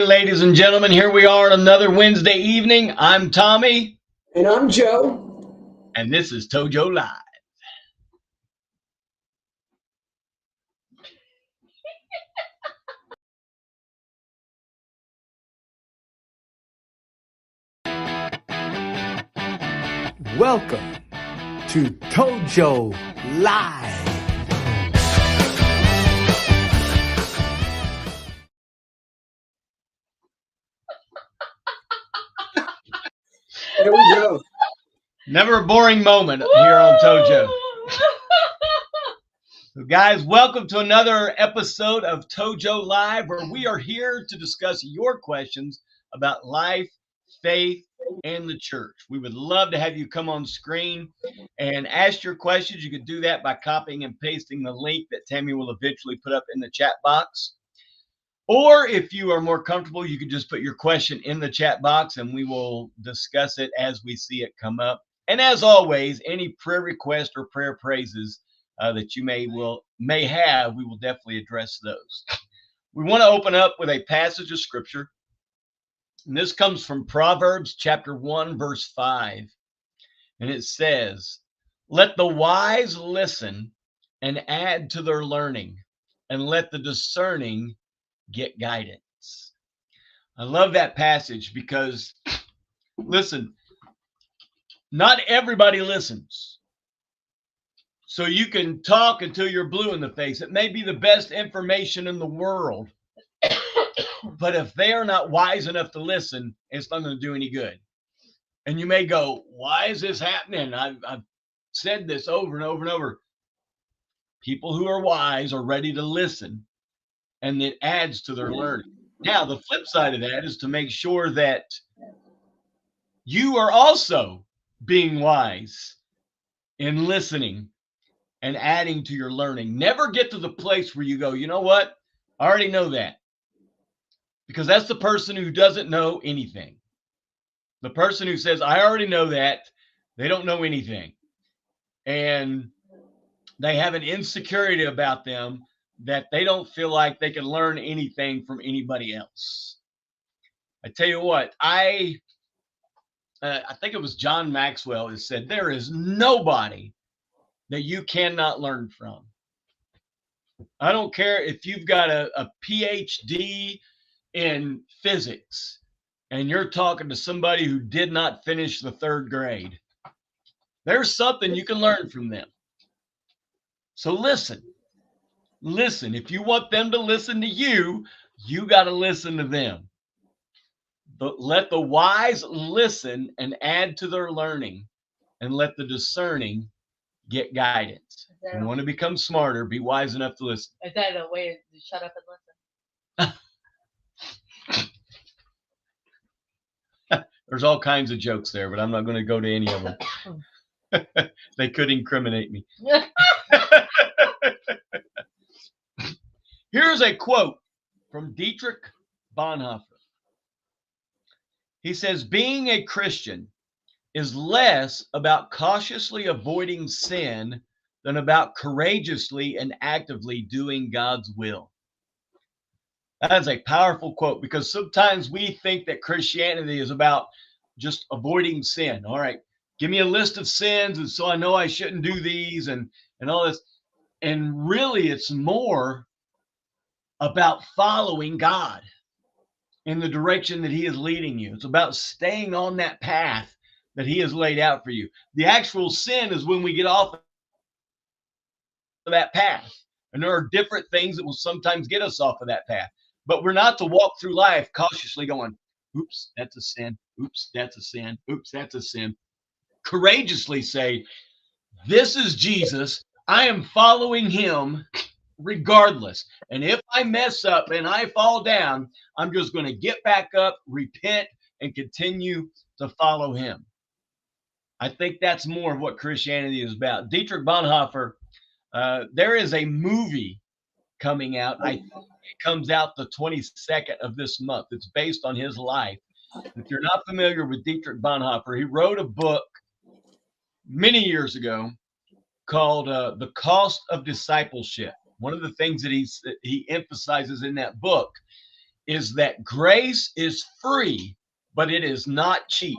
Ladies and gentlemen, here we are on another Wednesday evening. I'm Tommy. And I'm Joe. And this is ToJo Live. Welcome to ToJo Live. There we go. Never a boring moment here on ToJo. So guys, welcome to another episode of ToJo Live, where we are here to discuss your questions about life, faith, and the church. We would love to have you come on screen and ask your questions. You can do that by copying and pasting the link that Tammy will eventually put up in the chat box. Or if you are more comfortable, you can just put your question in the chat box and we will discuss it as we see it come up. And as always, any prayer request or prayer praises that you may have, we will definitely address those. We want to open up with a passage of scripture. And this comes from Proverbs chapter 1, verse 5. And it says, "Let the wise listen and add to their learning, and let the discerning get guidance." I love that passage because, listen, not everybody listens. So you can talk until you're blue in the face. It may be the best information in the world, but if they are not wise enough to listen, it's not going to do any good. And you may go, why is this happening? I've said this over and over and over. People who are wise are ready to listen, and it adds to their learning. Now, the flip side of that is to make sure that you are also being wise in listening and adding to your learning. Never get to the place where you go, you know what? I already know that. Because that's the person who doesn't know anything. The person who says, I already know that, they don't know anything. And they have an insecurity about them that they don't feel like they can learn anything from anybody else. I tell you what, I think it was John Maxwell who said, there is nobody that you cannot learn from. I don't care if you've got a PhD in physics and you're talking to somebody who did not finish the 3rd grade. There's something you can learn from them. So listen. If you want them to listen to you, you got to listen to them. But let the wise listen and add to their learning, and let the discerning get guidance. You want to become smarter, be wise enough to listen. Is that a way to shut up and listen? There's all kinds of jokes there, but I'm not going to go to any of them. They could incriminate me. Here's a quote from Dietrich Bonhoeffer. He says, being a Christian is less about cautiously avoiding sin than about courageously and actively doing God's will. That is a powerful quote, because sometimes we think that Christianity is about just avoiding sin. All right, give me a list of sins, and so I know I shouldn't do these and all this. And really, it's more about following God in the direction that he is leading you. It's about staying on that path that he has laid out for you. The actual sin is when we get off of that path. And there are different things that will sometimes get us off of that path. But we're not to walk through life cautiously going, oops, that's a sin. Oops, that's a sin. Oops, that's a sin. Courageously say, this is Jesus. I am following him regardless. And if I mess up and I fall down, I'm just going to get back up, repent, and continue to follow him. I think that's more of what Christianity is about. Dietrich Bonhoeffer, there is a movie coming out. I think it comes out the 22nd of this month. It's based on his life. If you're not familiar with Dietrich Bonhoeffer, he wrote a book many years ago called The Cost of Discipleship. One of the things that he emphasizes in that book is that grace is free, but it is not cheap.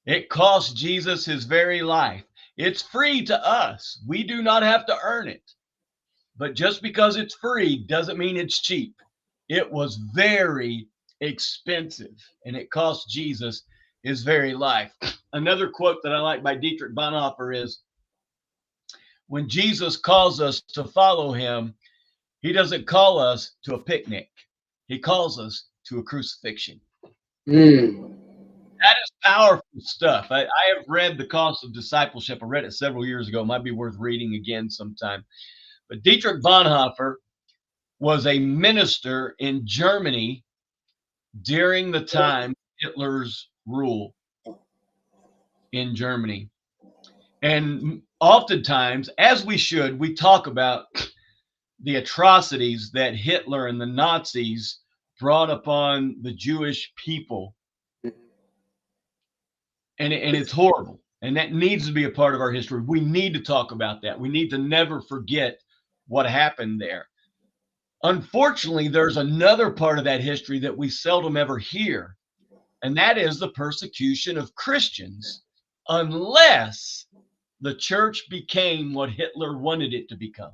It cost Jesus his very life. It's free to us. We do not have to earn it. But just because it's free doesn't mean it's cheap. It was very expensive, and it cost Jesus his very life. Another quote that I like by Dietrich Bonhoeffer is, when Jesus calls us to follow him, he doesn't call us to a picnic. He calls us to a crucifixion. Mm. That is powerful stuff. I have read The Cost of Discipleship. I read it several years ago. It might be worth reading again sometime. But Dietrich Bonhoeffer was a minister in Germany during the time of Hitler's rule in Germany. And oftentimes, as we should, we talk about the atrocities that Hitler and the Nazis brought upon the Jewish people. And it's horrible. And that needs to be a part of our history. We need to talk about that. We need to never forget what happened there. Unfortunately, there's another part of that history that we seldom ever hear, and that is the persecution of Christians, unless the church became what Hitler wanted it to become.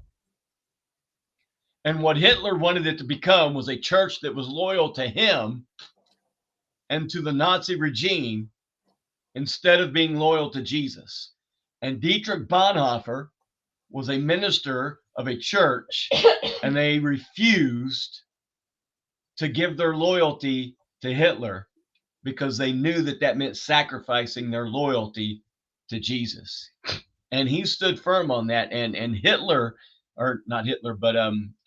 And what Hitler wanted it to become was a church that was loyal to him and to the Nazi regime instead of being loyal to Jesus. And Dietrich Bonhoeffer was a minister of a church, and they refused to give their loyalty to Hitler because they knew that that meant sacrificing their loyalty to Jesus. And he stood firm on that. And Hitler, or not Hitler, but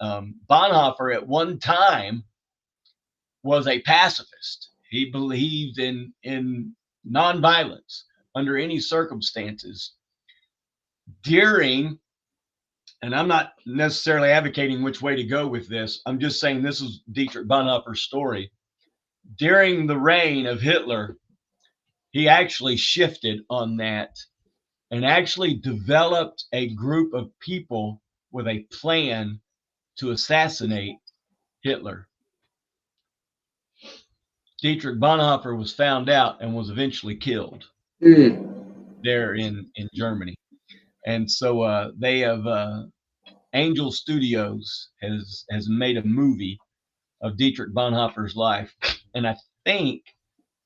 Bonhoeffer at one time was a pacifist. He believed in nonviolence under any circumstances. During, and I'm not necessarily advocating which way to go with this, I'm just saying this is Dietrich Bonhoeffer's story. During the reign of Hitler, he actually shifted on that and actually developed a group of people with a plan to assassinate Hitler. Dietrich Bonhoeffer was found out and was eventually killed there in Germany. And so they have Angel Studios has made a movie of Dietrich Bonhoeffer's life, and I think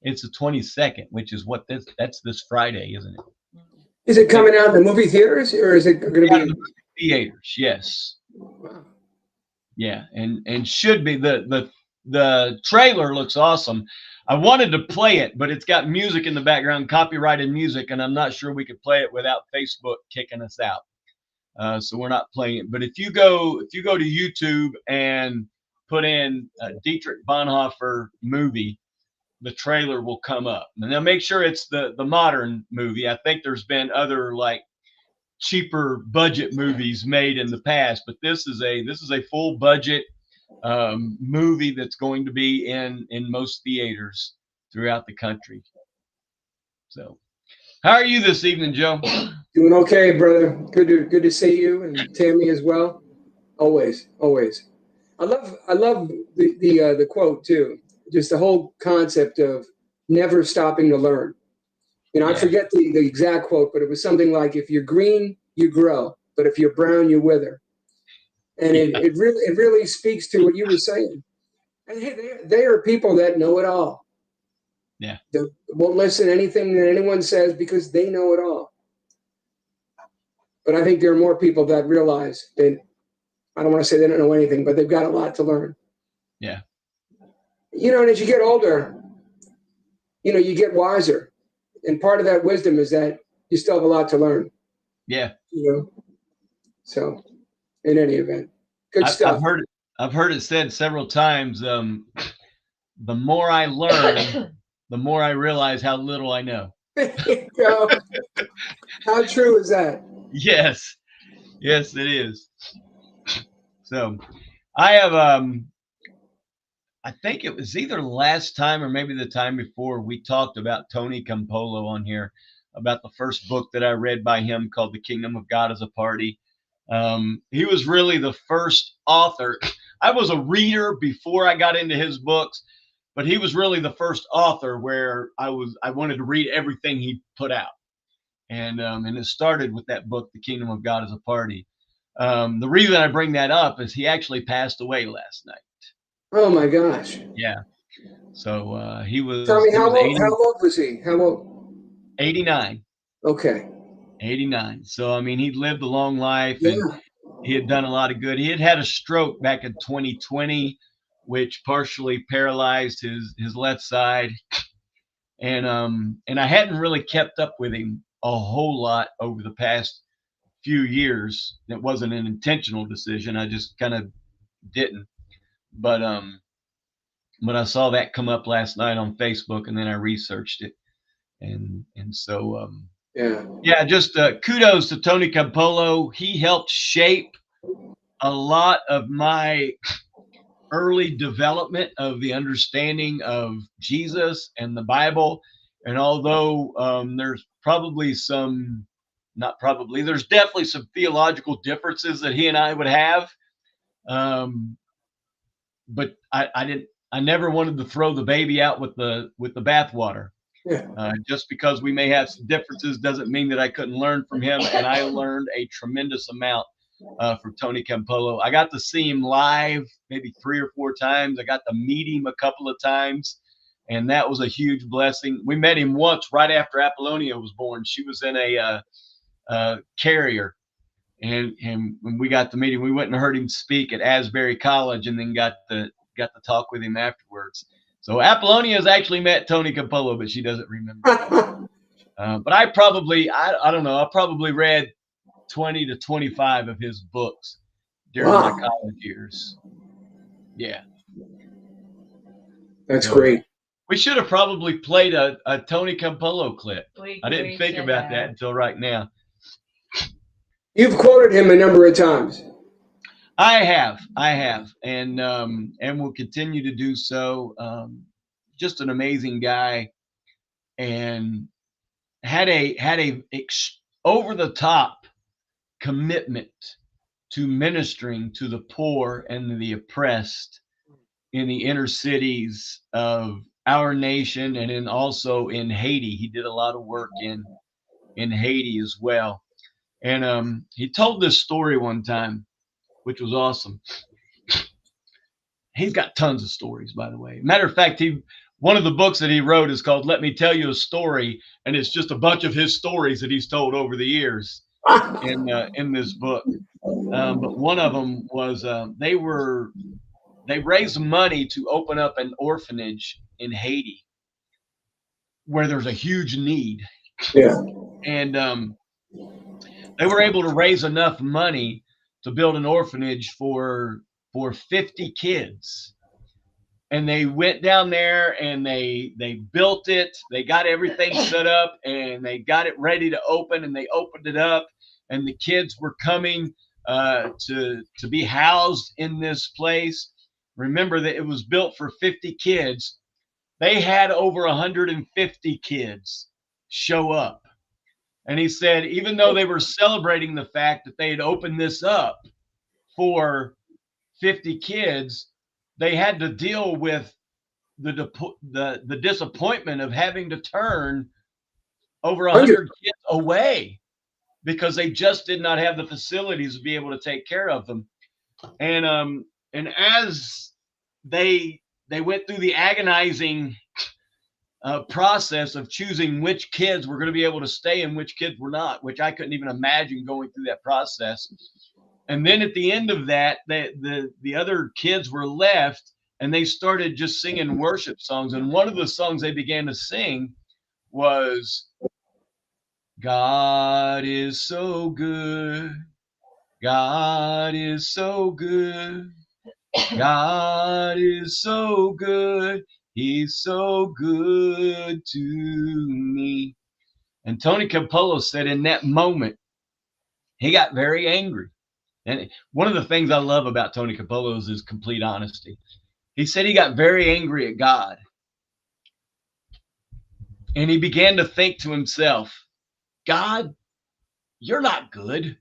it's the 22nd, which is what that's this Friday, isn't it? Is it coming out in the movie theaters, or is it going to be in the movie theaters? Yes. Wow. Yeah, and should be. The trailer looks awesome. I wanted to play it, but it's got music in the background, copyrighted music, and I'm not sure we could play it without Facebook kicking us out. So we're not playing it. But if you go to YouTube and put in Dietrich Bonhoeffer movie, the trailer will come up. And now make sure it's the modern movie. I think there's been other like cheaper budget movies made in the past, but this is a full budget movie that's going to be in most theaters throughout the country. So, how are you this evening, Joe? Doing okay, brother. Good to see you, and Tammy as well. Always. I love the quote too. Just the whole concept of never stopping to learn. I forget the exact quote, but it was something like, "If you're green, you grow, but if you're brown, you wither." And it really speaks to what you were saying. And hey, they are people that know it all. Yeah. They won't listen to anything that anyone says because they know it all. But I think there are more people that realize that, I don't want to say they don't know anything, but they've got a lot to learn. Yeah. And as you get older, you get wiser. And part of that wisdom is that you still have a lot to learn. Yeah. So in any event, good stuff. I've heard it said several times, the more I learn, the more I realize how little I know. How true is that? Yes, it is. So I have, I think it was either last time or maybe the time before, we talked about Tony Campolo on here, about the first book that I read by him called The Kingdom of God is a Party. He was really the first author. I was a reader before I got into his books, but he was really the first author where I wanted to read everything he put out. And it started with that book, The Kingdom of God is a Party. The reason I bring that up is he actually passed away last night. Oh my gosh. Yeah. So he Tell was me, he was how old was he? How old? 89. Okay. 89. So I mean, he'd lived a long life and Yeah. he had done a lot of good. He had had a stroke back in 2020, which partially paralyzed his left side. And I hadn't really kept up with him a whole lot over the past few years. It wasn't an intentional decision. I just kind of didn't. But I saw that come up last night on Facebook, and then I researched it, and so yeah, just kudos to Tony Campolo. He helped shape a lot of my early development of the understanding of Jesus and the Bible. And although there's probably some, not probably, there's definitely some theological differences that he and I would have. Um, but I never wanted to throw the baby out with the bathwater. Yeah. Just because we may have some differences doesn't mean that I couldn't learn from him. And I learned a tremendous amount from Tony Campolo. I got to see him live maybe 3 or 4 times. I got to meet him a couple of times, and that was a huge blessing. We met him once right after Apollonia was born. She was in a carrier, and when we got to meet him, we went and heard him speak at Asbury College, and then got to talk with him afterwards. So Apollonia has actually met Tony Campolo, but she doesn't remember. But I don't know. I probably read 20 to 25 of his books during my college years. Yeah. That's great. We should have probably played a Tony Campolo clip. I didn't We think should about have. that until right now. You've quoted him a number of times. I have, and will continue to do so. Just an amazing guy, and had a over the top commitment to ministering to the poor and the oppressed in the inner cities of our nation, and also in Haiti. He did a lot of work in Haiti as well. And he told this story one time, which was awesome. He's got tons of stories, by the way. Matter of fact, one of the books that he wrote is called "Let Me Tell You a Story," and it's just a bunch of his stories that he's told over the years in this book. But one of them was they raised money to open up an orphanage in Haiti where there's a huge need. Yeah. And they were able to raise enough money to build an orphanage for 50 kids. And they went down there and they built it. They got everything set up and they got it ready to open, and they opened it up, and the kids were coming to be housed in this place. Remember that it was built for 50 kids. They had over 150 kids show up. And he said, even though they were celebrating the fact that they had opened this up for 50 kids, they had to deal with the disappointment of having to turn over 100 kids away because they just did not have the facilities to be able to take care of them. And as they went through the agonizing process of choosing which kids were going to be able to stay and which kids were not, which I couldn't even imagine going through that process. And then at the end of that, the other kids were left, and they started just singing worship songs. And one of the songs they began to sing was, "God is so good. God is so good. God is so good. He's so good to me." And Tony Campolo said in that moment, he got very angry. And one of the things I love about Tony Campolo is his complete honesty. He said he got very angry at God. And he began to think to himself, God, you're not good.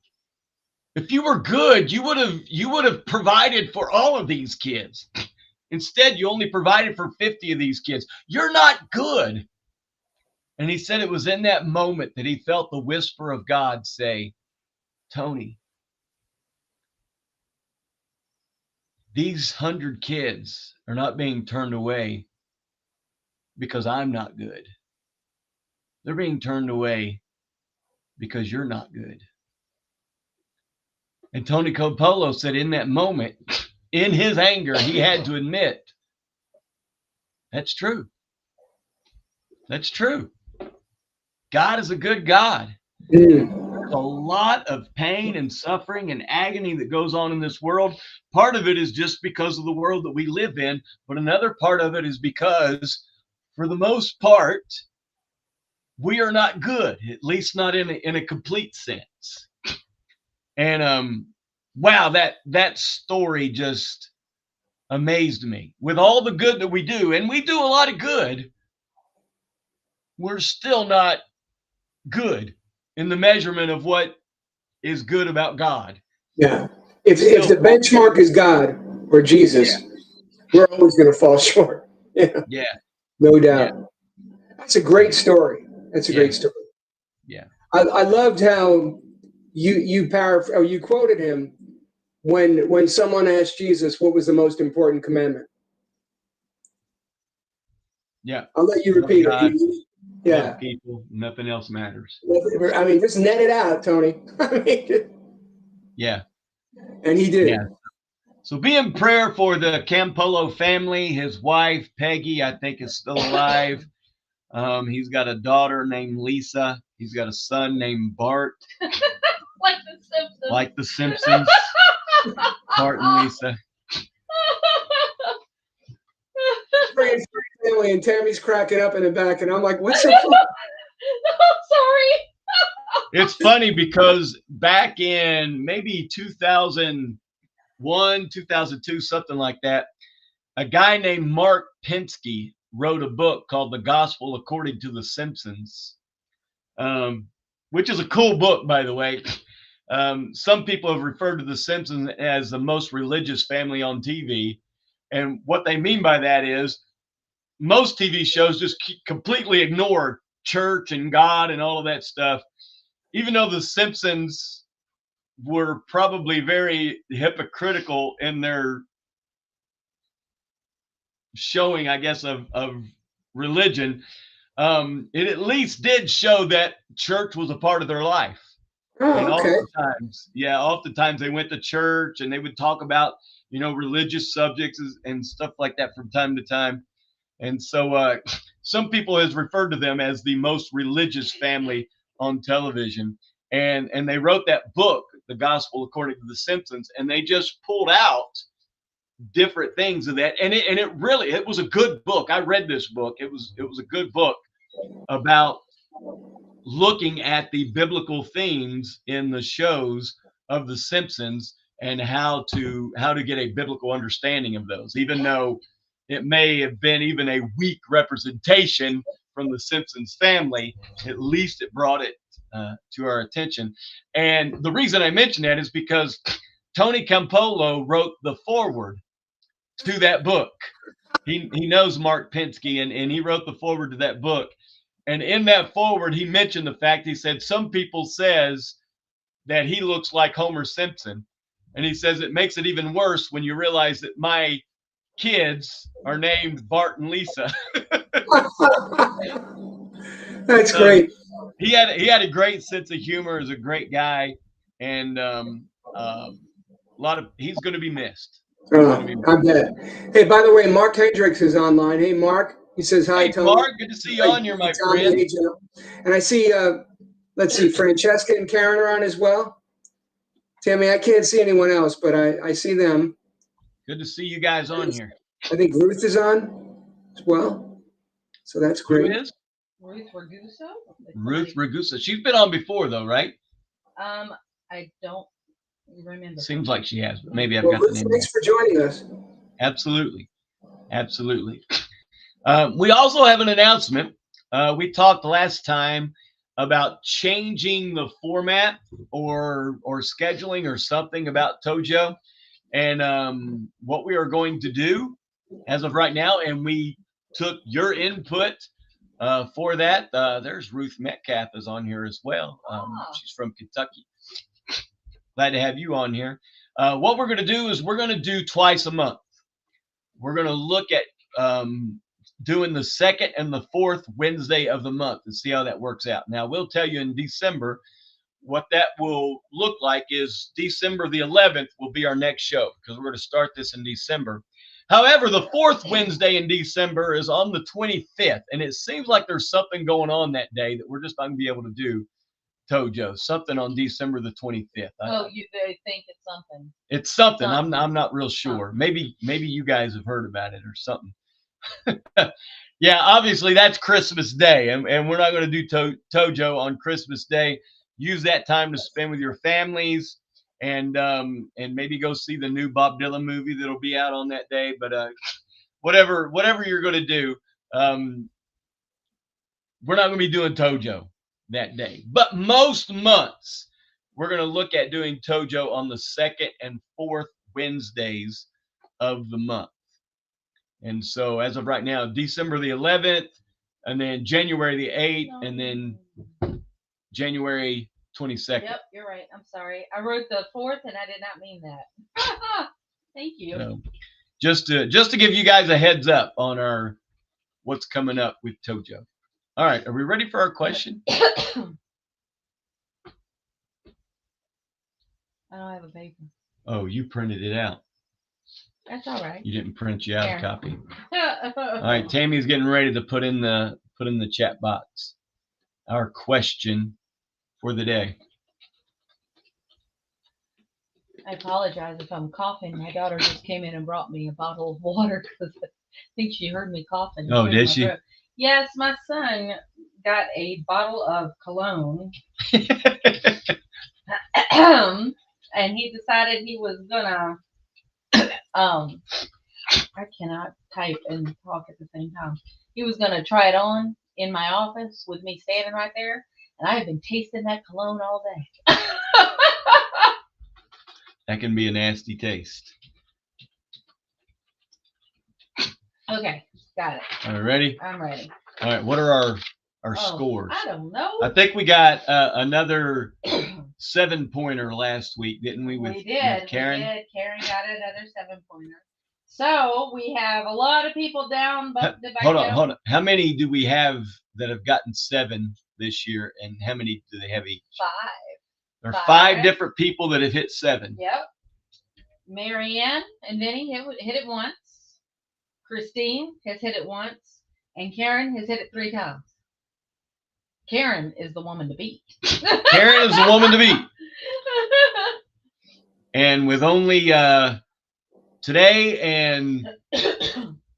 If you were good, you would have provided for all of these kids. Instead, you only provided for 50 of these kids. You're not good. And he said it was in that moment that he felt the whisper of God say, Tony, these 100 kids are not being turned away because I'm not good. They're being turned away because you're not good. And Tony Campolo said in that moment, in his anger, he had to admit, that's true. That's true. God is a good God. There's a lot of pain and suffering and agony that goes on in this world. Part of it is just because of the world that we live in, but another part of it is because, for the most part, we are not good, at least not in a complete sense. And wow, that story just amazed me. With all the good that we do, and we do a lot of good, we're still not good in the measurement of what is good about God. Yeah. If the benchmark is God or Jesus, we're always going to fall short. Yeah. No doubt. That's a great story. That's a great story. Yeah. I loved how you quoted him when someone asked Jesus what was the most important commandment. Yeah. I'll let you repeat it. Yeah. Love people, nothing else matters. I mean, just net it out, Tony. I mean, yeah. And he did. Yeah. So be in prayer for the Campolo family. His wife, Peggy, I think is still alive. He's got a daughter named Lisa. He's got a son named Bart. Like the Simpsons. Like the Simpsons. Bart and Lisa. Family, and Tammy's cracking up in the back, and I'm like, what's so funny? No, sorry. It's funny because back in maybe 2001, 2002, something like that, a guy named Mark Pinsky wrote a book called The Gospel According to the Simpsons, which is a cool book, by the way. Some people have referred to the Simpsons as the most religious family on TV. And what they mean by that is most TV shows just completely ignore church and God and all of that stuff. Even though the Simpsons were probably very hypocritical in their showing, I guess, of religion, it at least did show that church was a part of their life. And oftentimes they went to church and they would talk about, religious subjects and stuff like that from time to time. And so some people has referred to them as the most religious family on television. And they wrote that book, The Gospel According to the Simpsons, and they just pulled out different things of that. And it was a good book. I read this book. It was a good book about looking at the biblical themes in the shows of the Simpsons and how to get a biblical understanding of those, even though it may have been even a weak representation from the Simpsons family. At least it brought it to our attention. And the reason I mention that is because Tony Campolo wrote the foreword to that book. He knows Mark Pinsky, and he wrote the foreword to that book. And in that foreword, he mentioned the fact, he said, some people says that he looks like Homer Simpson. And he says it makes it even worse when you realize that my kids are named Bart and Lisa. That's great. He had a great sense of humor, is a great guy, and he's going to be missed. I bet. Hey, by the way, Mark Hendricks is online. Hey, Mark. He says hi, Tony. Mark, good to see you on here, my friend. And I see, let's see, Francesca and Karen are on as well. Tammy, I can't see anyone else, but I see them. Good to see you guys on here. I think Ruth is on as well. So that's great. Who is? Ruth Ragusa? Ruth Ragusa. She's been on before, though, right? I don't remember. Seems like she has, but maybe I've got the name. Thanks for joining us. Absolutely. We also have an announcement. We talked last time about changing the format or scheduling or something about ToJo. And what we are going to do as of right now, and we took your input for that. There's Ruth Metcalf is on here as well. She's from Kentucky. Glad to have you on here. What we're going to do is we're going to do twice a month. We're going to look at doing the second and the fourth Wednesday of the month and see how that works out. Now, we'll tell you in December what that will look like is December the 11th will be our next show because we're going to start this in December. However, the fourth Wednesday in December is on the 25th, and it seems like there's something going on that day that we're just not going to be able to do ToJo. Something on December the 25th. They think it's something. It's something. I'm not real sure. Maybe you guys have heard about it or something. Yeah, obviously that's Christmas Day, and we're not going to do ToJo on Christmas Day. Use that time to spend with your families, and maybe go see the new Bob Dylan movie that'll be out on that day. But whatever you're going to do, we're not going to be doing ToJo that day. But most months, we're going to look at doing ToJo on the second and fourth Wednesdays of the month. And so as of right now, December the 11th, and then January the 8th, and then January 22nd. Yep, you're right. I'm sorry. I wrote the 4th, and I did not mean that. Thank you. So, just to give you guys a heads up on our what's coming up with ToJo. All right, are we ready for our question? I don't have a paper. Oh, you printed it out. That's all right. You didn't print you out Here. a copy. All right, Tammy's getting ready to put in the chat box our question for the day. I apologize if I'm coughing. My daughter just came in and brought me a bottle of water because I think she heard me coughing. Oh, did she? Yes, my son got a bottle of cologne. And he decided he was gonna I cannot type and talk at the same time. He was gonna try it on in my office with me standing right there, and I have been tasting that cologne all day. That can be a nasty taste. Okay, got it. All right, ready? I'm ready. All right, what are our scores? I don't know. I think we got another 7-pointer last week, didn't we? With Karen? We did. Karen got another 7-pointer. So we have a lot of people down. But hold on. How many do we have that have gotten 7 this year, and how many do they have each? 5. There are 5 different people that have hit 7. Yep. Marianne and Vinny hit it once. Christine has hit it once, and Karen has hit it 3 times. Karen is the woman to beat. Karen is the woman to beat. And with only today and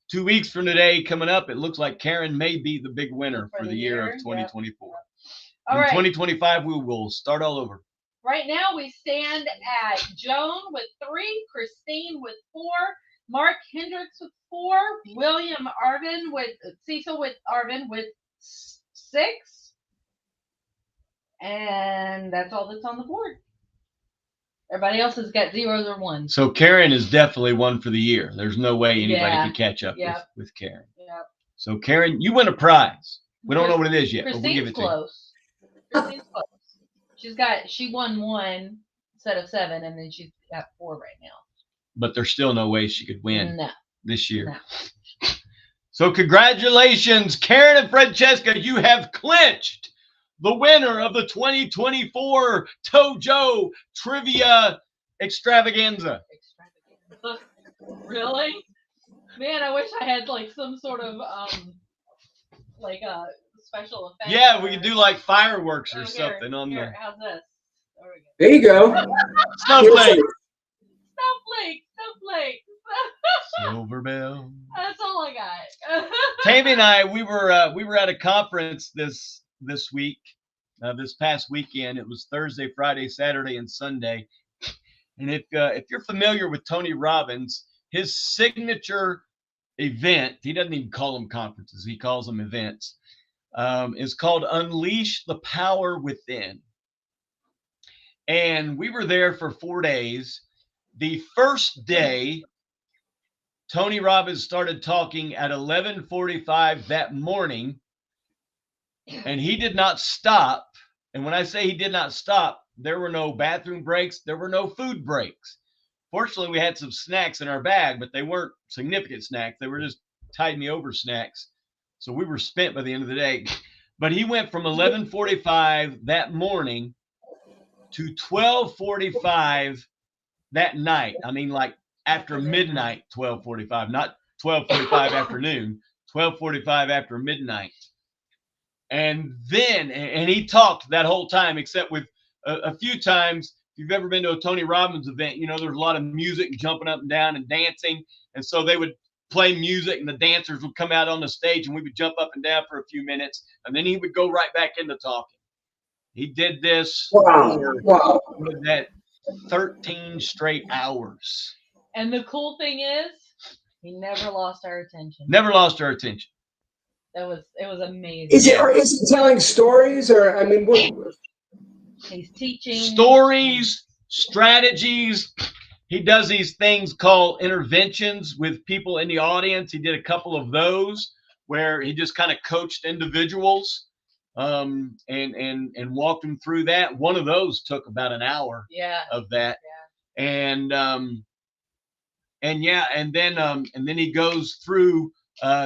2 weeks from today coming up, it looks like Karen may be the big winner for the year of 2024. Yep. In 2025, we will start all over. Right now, we stand at Joan with 3, Christine with 4, Mark Hendricks with 4, Cecil with Arvin with 6, and that's all that's on the board. Everybody else has got 0s or 1s. So Karen is definitely one for the year. There's no way anybody can catch up with Karen. Yep. So Karen, you win a prize. We don't know what it is yet, but we'll give it to you. Christine's close. She won 1 set of 7, and then she's got 4 right now. But there's still no way she could win this year. No. So congratulations, Karen and Francesca. You have clinched the winner of the 2024 ToJo Trivia Extravaganza. Really? Man, I wish I had like some sort of like a special effect. Yeah, we could do like fireworks or something on here, how's this? There you go. Snowflake. Snowflake. Silver bell. That's all I got. Tammy and I, we were at a conference this week, this past weekend. It was Thursday, Friday, Saturday, and Sunday. And if you're familiar with Tony Robbins, his signature event, he doesn't even call them conferences, he calls them events. is called Unleash the Power Within. And we were there for 4 days. The first day, Tony Robbins started talking at 11:45 that morning, and he did not stop. And when I say he did not stop, there were no bathroom breaks, there were no food breaks. Fortunately, we had some snacks in our bag, but they weren't significant snacks. They were just tide me over snacks. So we were spent by the end of the day. But he went from 11:45 that morning to 12:45 that night. I mean, like after midnight, 12:45, not 12:45 afternoon, 12:45 after midnight. And then, and he talked that whole time, except with a few times. If you've ever been to a Tony Robbins event, you know, there's a lot of music and jumping up and down and dancing. And so they would play music and the dancers would come out on the stage and we would jump up and down for a few minutes. And then he would go right back into talking. He did this Wow. for that 13 straight hours. And the cool thing is, he never lost our attention. Never lost our attention. It was amazing. Is he telling stories, or I mean, what? He's teaching Stories, strategies. He does these things called interventions with people in the audience. He did a couple of those where he just kind of coached individuals and walked them through that. One of those took about an hour of that. Yeah. And then he goes through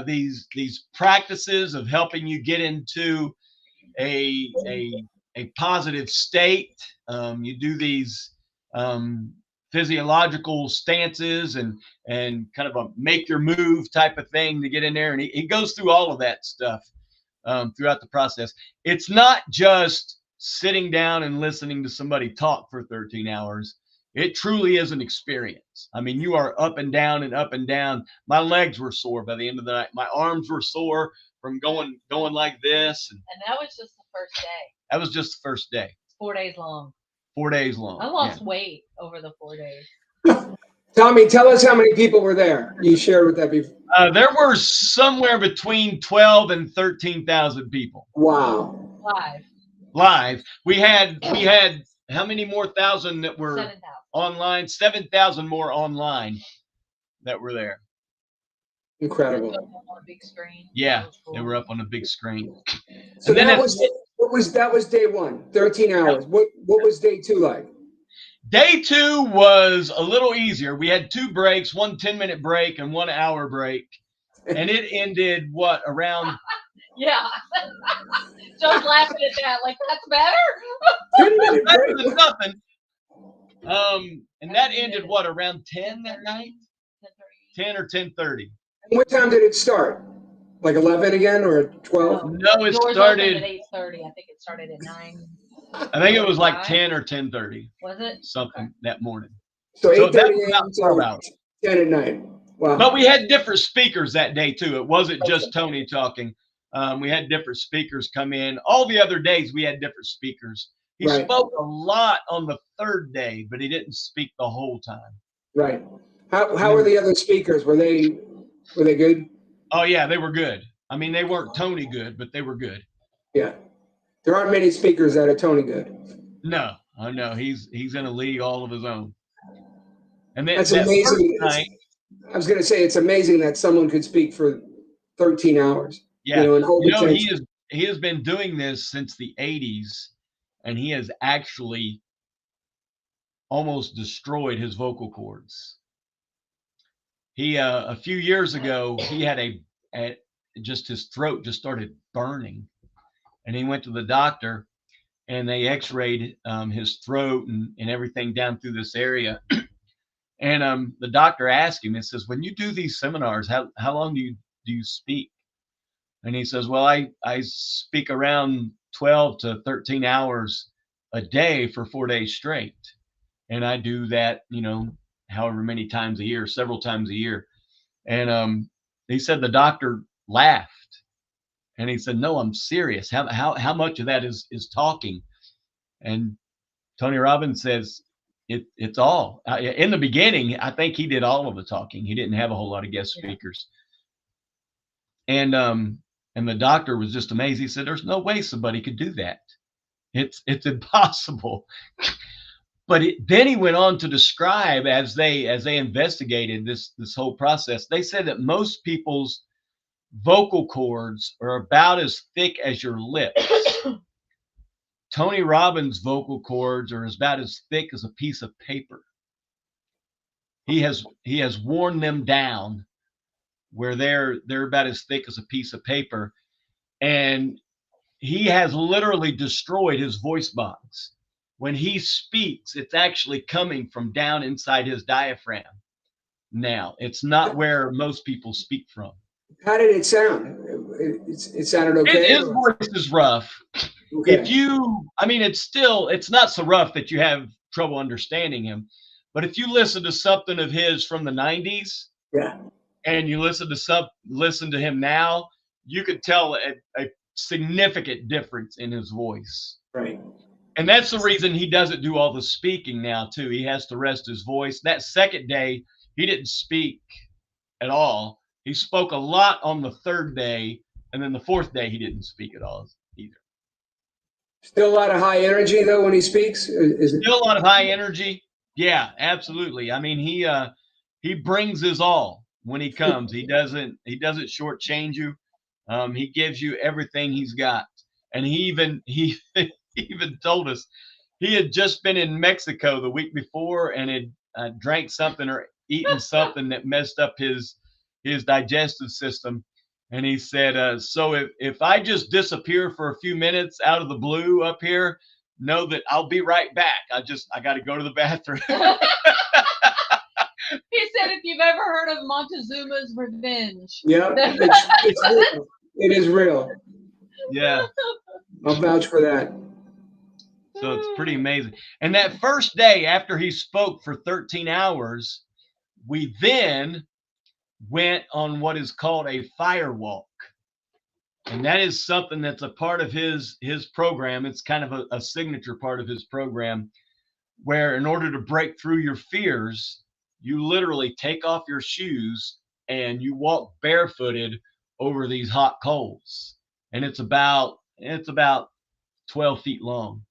these practices of helping you get into a positive state. You do these physiological stances and kind of a make your move type of thing to get in there. And he goes through all of that stuff throughout the process. It's not just sitting down and listening to somebody talk for 13 hours. It truly is an experience. I mean, you are up and down and up and down. My legs were sore by the end of the night. My arms were sore from going like this. And that was just the first day. That was just the first day. 4 days long. 4 days long. I lost weight over the 4 days. Tommy, tell us how many people were there. You shared with that before. There were somewhere between 12 and 13,000 people. Wow. Live. We had how many more thousand that were 7,000. online? 7,000 more online that were there. Incredible. On a big screen. Yeah, cool. They were up on a big screen. So that was day one, 13 hours. What was day two like? Day two was a little easier. We had 2 breaks, one 10-minute break and 1 hour break. And it ended around Yeah. Joe's laughing at that like that's better. better than nothing. And that ended around 10 that night? 10 or 10:30. What time did it start? Like 11 again or 12? No, it started at 8:30. I think it started at 9. I think it was like 10 or 10:30. Was it? Something that morning. So 8:30 about 12 hours. 10 at night. Wow. But we had different speakers that day too. It wasn't just Tony talking. We had different speakers come in. All the other days we had different speakers. He spoke a lot on the 3rd day, but he didn't speak the whole time. Right. How were the other speakers? Were they good? Oh yeah, they were good. I mean, they weren't Tony good, but they were good. Yeah. There aren't many speakers that are Tony good. No, I know he's in a league all of his own. And then that's amazing. I was going to say it's amazing that someone could speak for 13 hours. Yeah, and hold he has been doing this since the 80s, and he has actually almost destroyed his vocal cords. He a few years ago he had just his throat just started burning, and he went to the doctor, and they X-rayed his throat and everything down through this area. And the doctor asked him, it says, when you do these seminars, how long do you speak? And he says, well, I speak around 12 to 13 hours a day for 4 days straight. And I do that, however many times a year, several times a year. And he said the doctor laughed. And he said, no, I'm serious. How much of that is talking? And Tony Robbins says, it's all. In the beginning, I think he did all of the talking. He didn't have a whole lot of guest speakers. And And the doctor was just amazed. He said, "There's no way somebody could do that. It's impossible." But then he went on to describe, as they investigated this whole process, they said that most people's vocal cords are about as thick as your lips. Tony Robbins' vocal cords are about as thick as a piece of paper. He has worn them down where they're about as thick as a piece of paper, and he has literally destroyed his voice box. When he speaks, it's actually coming from down inside his diaphragm. Now, it's not where most people speak from. How did it sound? It sounded okay. His voice is rough. Okay. It's not so rough that you have trouble understanding him. But if you listen to something of his from the 90s, yeah, and you listen to him now, you could tell a significant difference in his voice. Right. And that's the reason he doesn't do all the speaking now, too. He has to rest his voice. That second day, he didn't speak at all. He spoke a lot on the third day, and then the fourth day, he didn't speak at all either. Still a lot of high energy, though, when he speaks? Still a lot of high energy. Yeah, absolutely. I mean, he brings his all when he comes. He doesn't shortchange you. He gives you everything he's got. And he even told us he had just been in Mexico the week before and had drank something or eaten something that messed up his digestive system. And he said, so if I just disappear for a few minutes out of the blue up here, know that I'll be right back. I got to go to the bathroom. He said, if you've ever heard of Montezuma's Revenge. Yeah, it's real. It is real. Yeah. I'll vouch for that. So it's pretty amazing. And that first day after he spoke for 13 hours, we then went on what is called a fire walk. And that is something that's a part of his program. It's kind of a signature part of his program, where in order to break through your fears, you literally take off your shoes and you walk barefooted over these hot coals. And it's about 12 feet long.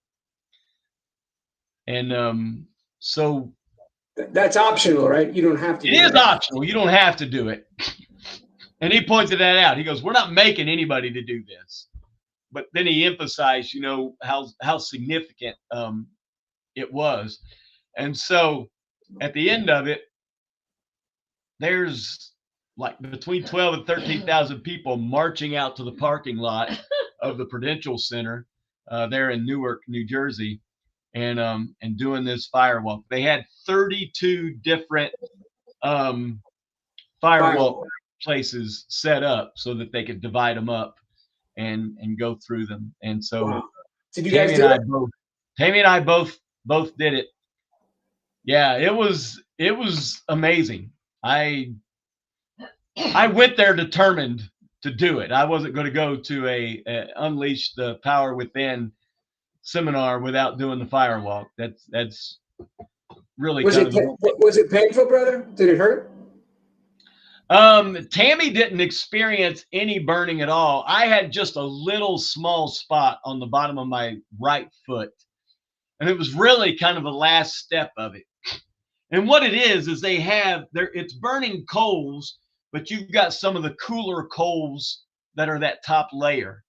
And so that's optional, right? You don't have to. It is optional. You don't have to do it. And he pointed that out. He goes, "We're not making anybody to do this." But then he emphasized, how significant it was. And so at the end of it, there's like between 12 and 13,000 people marching out to the parking lot of the Prudential Center there in Newark, New Jersey, and doing this firewalk. They had 32 different firewalk places set up so that they could divide them up and go through them. And so wow. Did you guys do it? Tammy and I both did it. Yeah, it was amazing. I went there determined to do it. I wasn't going to go to a Unleash the Power Within seminar without doing the firewalk. That's really was it painful, brother? Did it hurt? Tammy didn't experience any burning at all. I had just a little small spot on the bottom of my right foot, and it was really kind of the last step of it. And what it is it's burning coals, but you've got some of the cooler coals that are that top layer.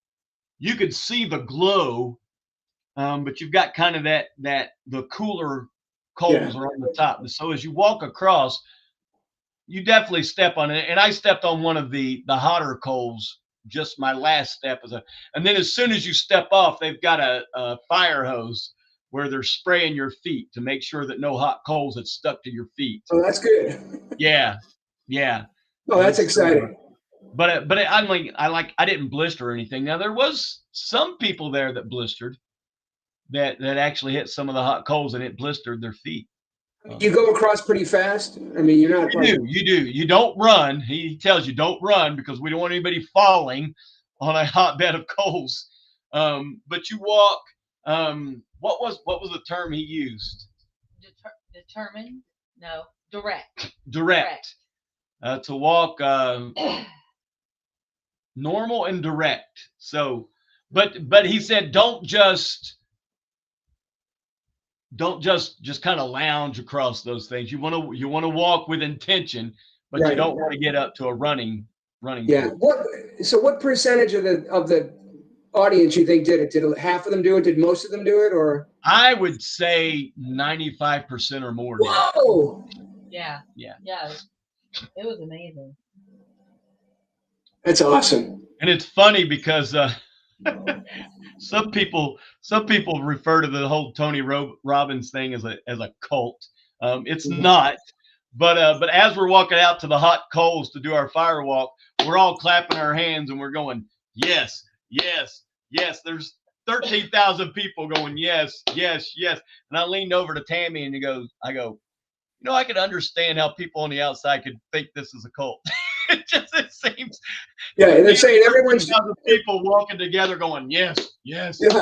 You could see the glow, but you've got kind of the cooler coals are on the top. And so as you walk across, you definitely step on it. And I stepped on one of the hotter coals, just my last step. And then as soon as you step off, they've got a fire hose where they're spraying your feet to make sure that no hot coals had stuck to your feet. Oh, that's good. Yeah. Oh, that's exciting. But I didn't blister or anything. Now there was some people there that blistered, that actually hit some of the hot coals and it blistered their feet. You go across pretty fast. I mean, you're not. You do. You don't run. He tells you don't run because we don't want anybody falling on a hotbed of coals. But you walk. What was the term he used? Determined? No. Direct. To walk normal and direct. So, but he said, don't just kind of lounge across those things. You want to walk with intention, but you don't want to get up to a running. Yeah. What percentage of the audience you think did it? Did half of them do it? Did most of them do it? Or I would say 95% or more did. Whoa! Yeah. It was amazing. That's awesome. And it's funny because some people refer to the whole Tony Robbins thing as a cult. It's not. But as we're walking out to the hot coals to do our fire walk, we're all clapping our hands and we're going, yes, yes, yes. There's 13,000 people going, yes, yes, yes. And I leaned over to Tammy and I go, I could understand how people on the outside could think this is a cult. it seems. Yeah, they're saying everyone's people walking together going, yes, yes. Yeah.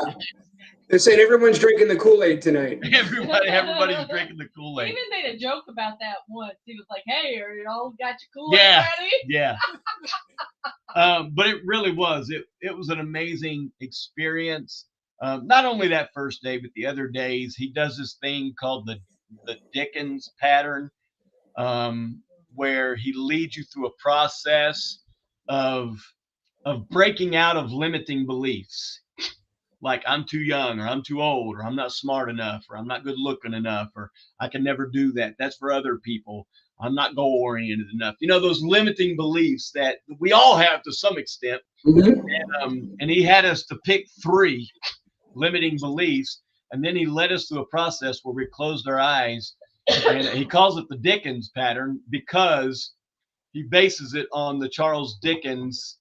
They're saying everyone's drinking the Kool-Aid tonight. Everybody's drinking the Kool-Aid. He even made a joke about that once. He was like, "Hey, are you all got your Kool-Aid ready?" Yeah. But it really was. It was an amazing experience. Not only that first day, but the other days. He does this thing called the Dickens pattern, where he leads you through a process of breaking out of limiting beliefs. Like I'm too young, or I'm too old, or I'm not smart enough, or I'm not good looking enough, or I can never do that. That's for other people. I'm not goal oriented enough. Those limiting beliefs that we all have to some extent. And he had us to pick 3 limiting beliefs. And then he led us through a process where we closed our eyes. And he calls it the Dickens pattern because he bases it on the Charles Dickens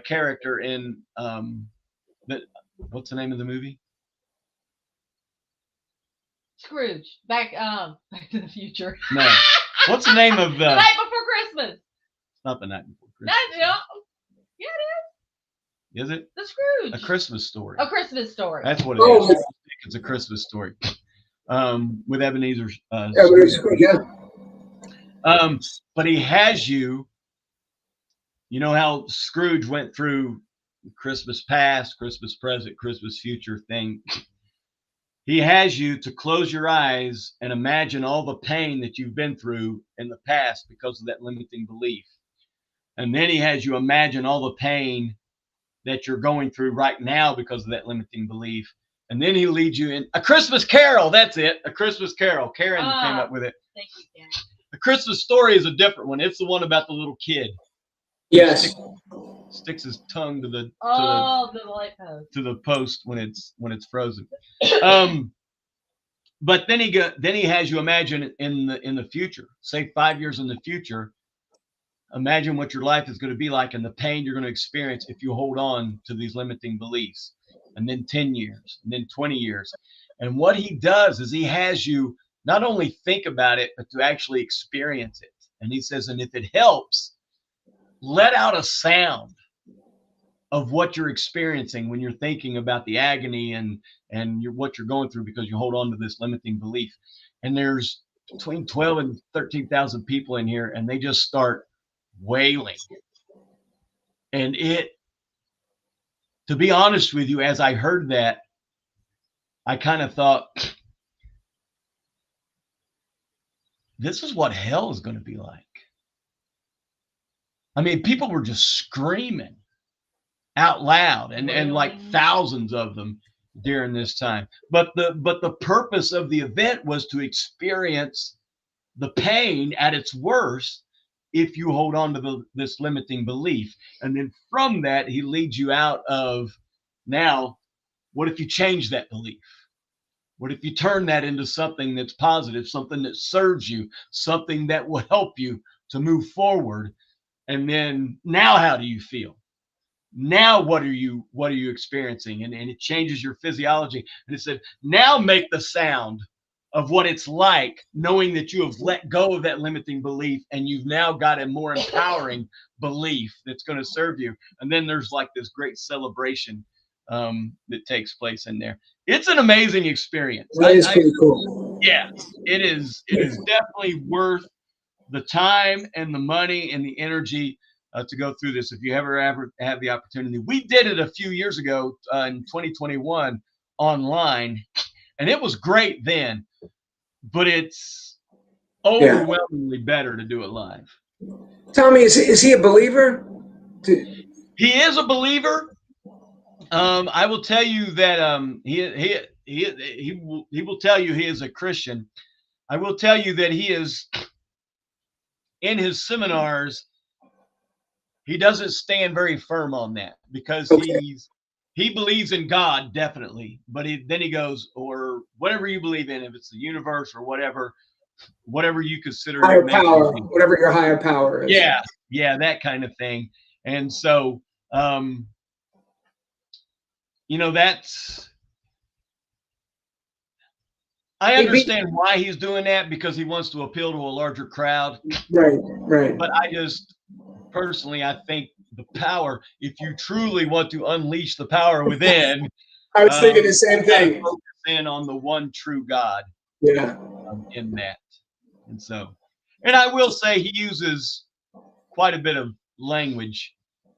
character in what's the name of the movie? Scrooge. Back to the Future. No. What's the name of The Night Before Christmas? It's not The Night Before Christmas. Yeah, it is. Is it? The Scrooge. A Christmas Story. A Christmas Story. That's what it is. It's a Christmas Story. With Ebenezer. Yeah. But he has you. You know how Scrooge went through Christmas past, Christmas present, Christmas future thing. He has you to close your eyes and imagine all the pain that you've been through in the past because of that limiting belief. And then he has you imagine all the pain that you're going through right now because of that limiting belief. And then he leads you in A Christmas Carol. That's it. A Christmas Carol. Karen came up with it. Thank you, Karen. The Christmas Story is a different one. It's the one about the little kid. Yes. Sticks his tongue to the light post. To the post when it's frozen. But then he has you imagine in the future, say 5 years in the future, imagine what your life is going to be like and the pain you're going to experience if you hold on to these limiting beliefs. And then 10 years, and then 20 years. And what he does is he has you not only think about it, but to actually experience it. And he says, and if it helps, let out a sound of what you're experiencing when you're thinking about the agony and what you're going through because you hold on to this limiting belief. And there's between 12 and 13,000 people in here, and they just start wailing. And to be honest with you, as I heard that, I kind of thought, this is what hell is going to be like. I mean, people were just screaming out loud and like thousands of them during this time. But the purpose of the event was to experience the pain at its worst if you hold on to this limiting belief. And then from that, he leads you out of, now, what if you change that belief? What if you turn that into something that's positive, something that serves you, something that will help you to move forward? And then now, how do you feel? Now, what are you experiencing? And it changes your physiology. And it said, now make the sound of what it's like knowing that you have let go of that limiting belief and you've now got a more empowering belief that's going to serve you. And then there's like this great celebration that takes place in there. It's an amazing experience. That is pretty cool. Yeah, it is definitely worth the time and the money and the energy to go through this if you ever have the opportunity. We did it a few years ago in 2021 online, and it was great then, but it's overwhelmingly better to do it live. Tommy, is he a believer? He is a believer. I will tell you that he will tell you he is a Christian. I will tell you that he is in his seminars. He doesn't stand very firm on that because he believes in God definitely, but then he goes, or whatever you believe in, if it's the universe or whatever you consider higher power, whatever your higher power is. Yeah, that kind of thing. And so, I understand why he's doing that, because he wants to appeal to a larger crowd. Right. But I just personally, I think the power, if you truly want to unleash the power within, I was thinking the same thing. Focus in on the one true God. Yeah. In that. And I will say he uses quite a bit of language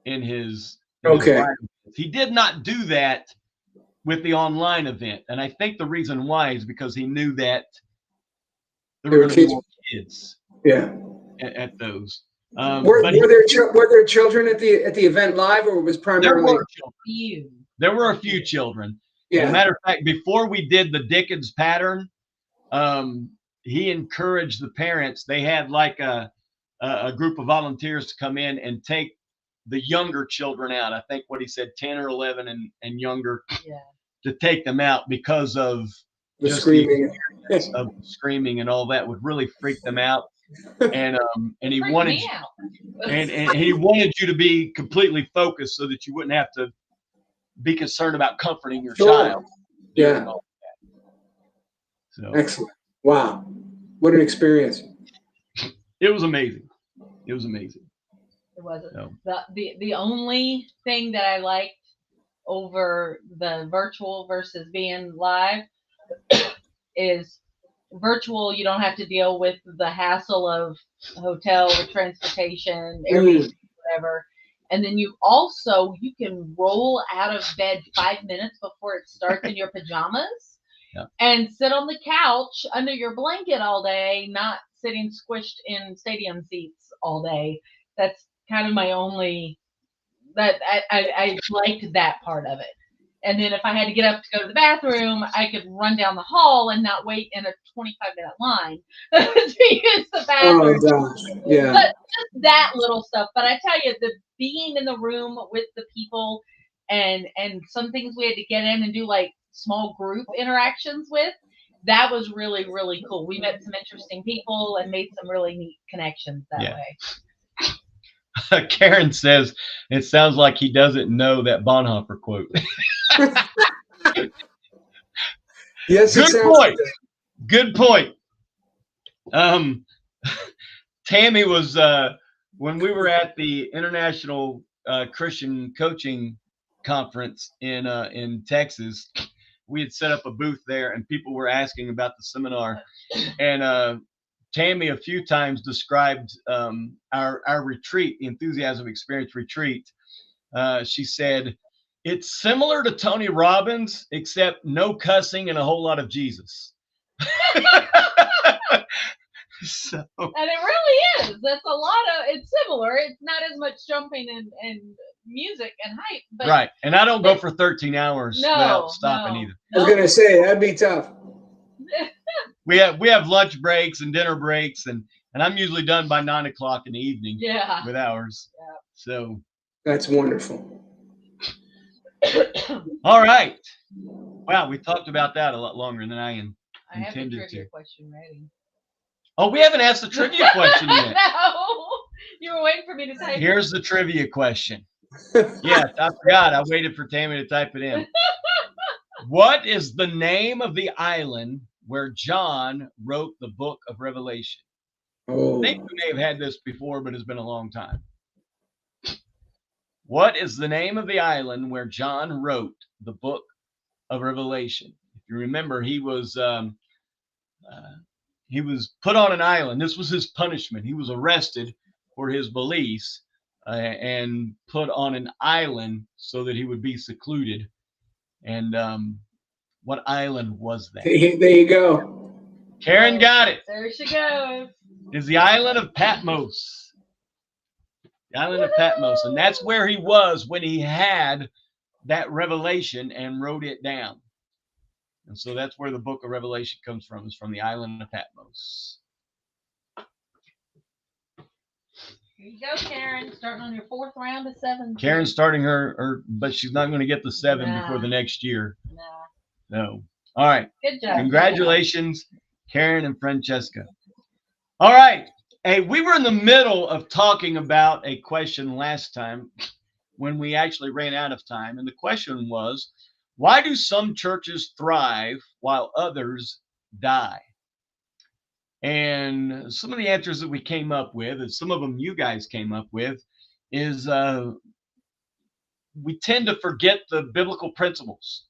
in his writings. He did not do that with the online event. And I think the reason why is because he knew that there were going to be more kids at those. Were there children at the event live, or was primarily there were a few children. As a matter of fact, before we did the Dickens pattern, he encouraged the parents. They had like a group of volunteers to come in and take the younger children out. I think what he said, 10 or 11 and younger, to take them out because of the screaming. Of screaming and all that would really freak them out. And he wanted and he wanted you to be completely focused so that you wouldn't have to be concerned about comforting your child. Yeah. So excellent. Wow. What an experience. It was amazing. It was. The only thing that I liked over the virtual versus being live is virtual. You don't have to deal with the hassle of hotel or transportation, Airbnb, whatever. And then you can roll out of bed 5 minutes before it starts in your pajamas and sit on the couch under your blanket all day, not sitting squished in stadium seats all day. That's kind of my only, that I liked that part of it. And then if I had to get up to go to the bathroom, I could run down the hall and not wait in a 25-minute line to use the bathroom. Oh, gosh. Yeah. But just that little stuff. But I tell you, the being in the room with the people and some things we had to get in and do like small group interactions with, that was really, really cool. We met some interesting people and made some really neat connections that way. Karen says it sounds like he doesn't know that Bonhoeffer quote. Yes, Good point. Tammy was when we were at the International Christian Coaching Conference in Texas. We had set up a booth there, and people were asking about the seminar. And Tammy a few times described our retreat, the Enthusiasm Experience retreat. She said, it's similar to Tony Robbins, except no cussing and a whole lot of Jesus. And it really is. That's a lot of, it's similar. It's not as much jumping and music and hype. But, right. And I don't go for 13 hours without stopping either. I was going to say, that'd be tough. We have lunch breaks and dinner breaks, and I'm usually done by 9 o'clock in the evening with ours. Yeah. So that's wonderful. All right. Wow, we talked about that a lot longer than I intended to. I have the trivia question ready. Oh, we haven't asked the trivia question yet. No, you were waiting for me to type. Here's the trivia question. Yes, I forgot. I waited for Tammy to type it in. What is the name of the island where John wrote the book of Revelation? I think we may have had this before, but it's been a long time. What is the name of the island where John wrote the book of Revelation? If you remember, he was put on an island. This was his punishment. He was arrested for his beliefs. and put on an island so that he would be secluded. And what island was that? There you go. Karen got it. There she goes. It's the island of Patmos. The island of Patmos. And that's where he was when he had that revelation and wrote it down. And so that's where the book of Revelation comes from, is from the island of Patmos. Here you go, Karen. Starting on your 4th round of 7. Karen's starting her, but she's not going to get the 7 before the next year. Nah. No. All right. Good job. Congratulations, Karen and Francesca. All right. Hey, we were in the middle of talking about a question last time when we actually ran out of time. And the question was, why do some churches thrive while others die? And some of the answers that we came up with, and some of them you guys came up with, is we tend to forget the biblical principles.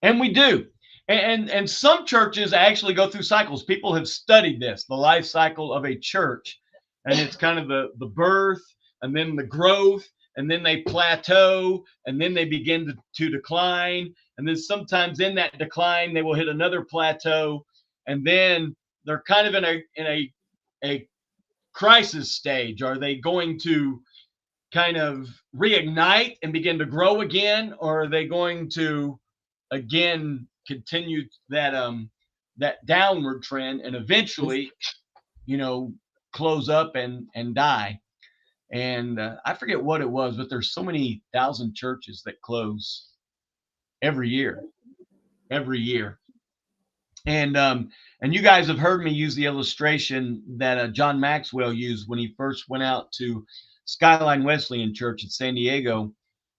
And we do. And some churches actually go through cycles. People have studied this, the life cycle of a church. And it's kind of the birth, and then the growth, and then they plateau, and then they begin to decline. And then sometimes in that decline, they will hit another plateau. And then they're kind of in a crisis stage. Are they going to kind of reignite and begin to grow again? Or are they going to again continue that downward trend and eventually, close up and die? And I forget what it was, but there's so many thousand churches that close every year. And you guys have heard me use the illustration that John Maxwell used when he first went out to Skyline Wesleyan Church in San Diego,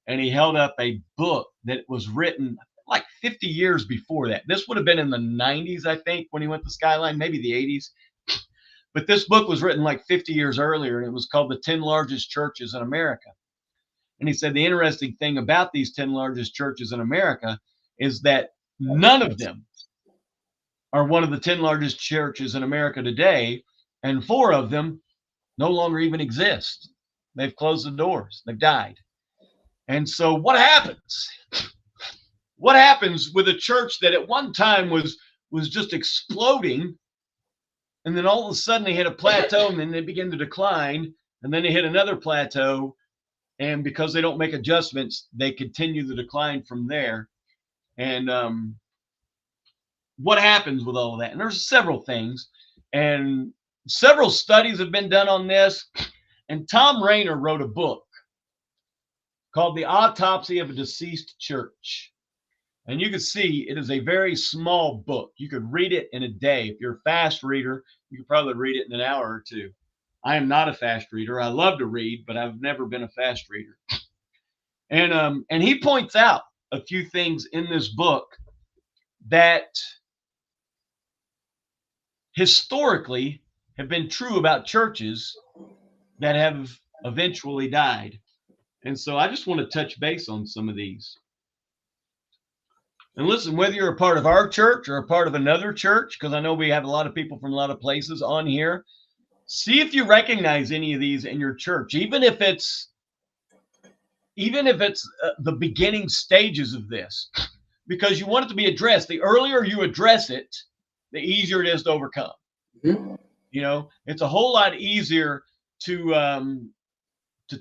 and he held up a book that was written like 50 years before that. This would have been in the 90s, I think, when he went to Skyline, maybe the 80s. But this book was written like 50 years earlier, and it was called The 10 Largest Churches in America. And he said the interesting thing about these 10 largest churches in America is that none of them are one of the 10 largest churches in America today, and 4 of them no longer even exist. They've closed the doors. They've died. And so what happens? What happens with a church that at one time was just exploding, and then all of a sudden they hit a plateau, and then they begin to decline, and then they hit another plateau, and because they don't make adjustments, they continue the decline from there. And what happens with all of that? And there's several things, and several studies have been done on this. And Tom Rainer wrote a book called The Autopsy of a Deceased Church. And you can see it is a very small book. You could read it in a day. If you're a fast reader, you could probably read it in an hour or two. I am not a fast reader. I love to read, but I've never been a fast reader. And he points out a few things in this book that historically have been true about churches that have eventually died. And so I just want to touch base on some of these. And listen, whether you're a part of our church or a part of another church, because I know we have a lot of people from a lot of places on here, see if you recognize any of these in your church, even if it's the beginning stages of this, because you want it to be addressed. The earlier you address it, the easier it is to overcome. Mm-hmm. It's a whole lot easier to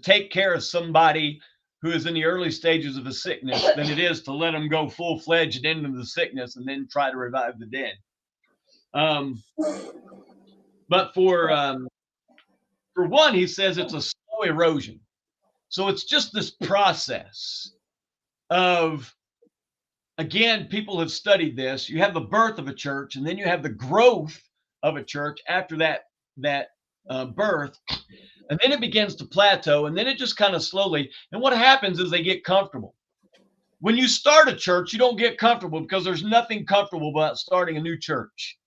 take care of somebody who is in the early stages of a sickness than it is to let them go full-fledged into the sickness and then try to revive the dead. But for one, he says it's a slow erosion. So it's just this process of, again, people have studied this. You have the birth of a church, and then you have the growth of a church after that birth. And then it begins to plateau, and then it just kind of slowly. And what happens is they get comfortable. When you start a church, you don't get comfortable because there's nothing comfortable about starting a new church.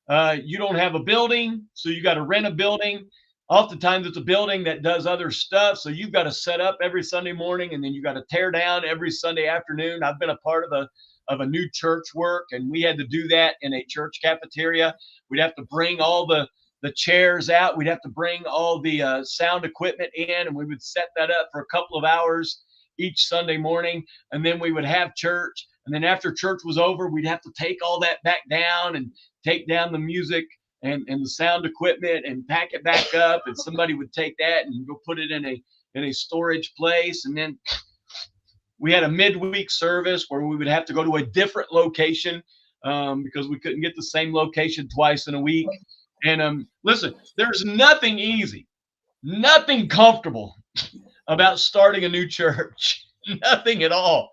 You don't have a building, so you got to rent a building. Oftentimes it's a building that does other stuff, so you've got to set up every Sunday morning, and then you got to tear down every Sunday afternoon. I've been a part of a new church work, and we had to do that in a church cafeteria. We'd have to bring all the the chairs out. We'd have to bring all the sound equipment in, and we would set that up for a couple of hours each Sunday morning. And then we would have church. And then after church was over, we'd have to take all that back down and take down the music and the sound equipment and pack it back up. And somebody would take that and go put it in a storage place. And then we had a midweek service where we would have to go to a different location because we couldn't get the same location twice in a week. And listen, there's nothing easy, nothing comfortable about starting a new church. Nothing at all.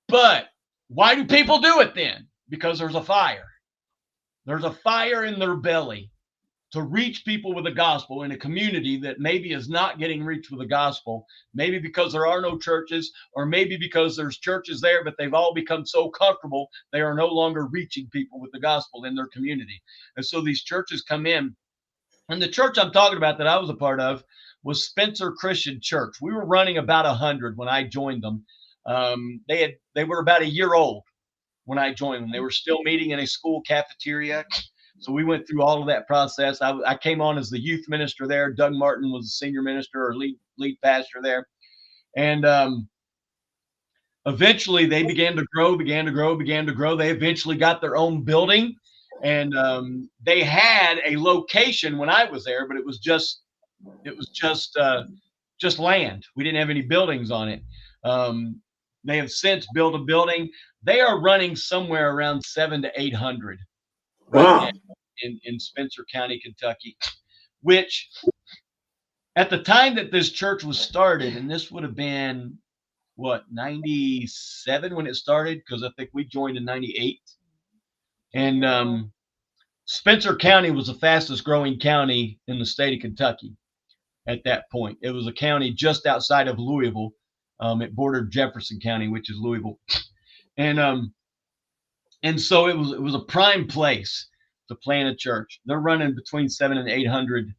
But why do people do it then? Because there's a fire. There's a fire in their belly to reach people with the gospel in a community that maybe is not getting reached with the gospel, maybe because there are no churches, or maybe because there's churches there, but they've all become so comfortable they are no longer reaching people with the gospel in their community. And so these churches come in. And the church I'm talking about that I was a part of was Spencer Christian Church. We were running about 100 when I joined them. They were about a year old when I joined them. They were still meeting in a school cafeteria. So we went through all of that process. I came on as the youth minister there. Doug Martin was the senior minister or lead pastor there. And eventually they began to grow. They eventually got their own building. And they had a location when I was there, but it was just land. We didn't have any buildings on it. They have since built a building. They are running somewhere around 700 to 800 right now in Spencer County, Kentucky, which at the time that this church was started, and this would have been, 97 when it started, because I think we joined in 98. And Spencer County was the fastest growing county in the state of Kentucky at that point. It was a county just outside of Louisville. It bordered Jefferson County, which is Louisville. And so it was a prime place to plant a church. They're running between 700 and 800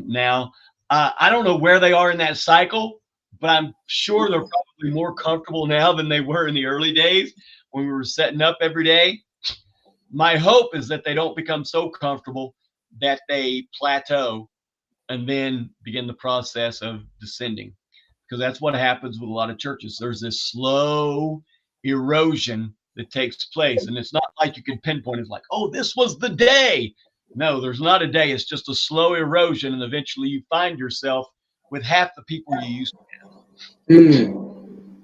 now. I don't know where they are in that cycle, but I'm sure they're probably more comfortable now than they were in the early days when we were setting up every day. My hope is that they don't become so comfortable that they plateau and then begin the process of descending, because that's what happens with a lot of churches. There's this slow erosion that takes place, and it's not like you can pinpoint it like, oh, this was the day. No, there's not a day. It's just a slow erosion, and eventually you find yourself with half the people you used to have.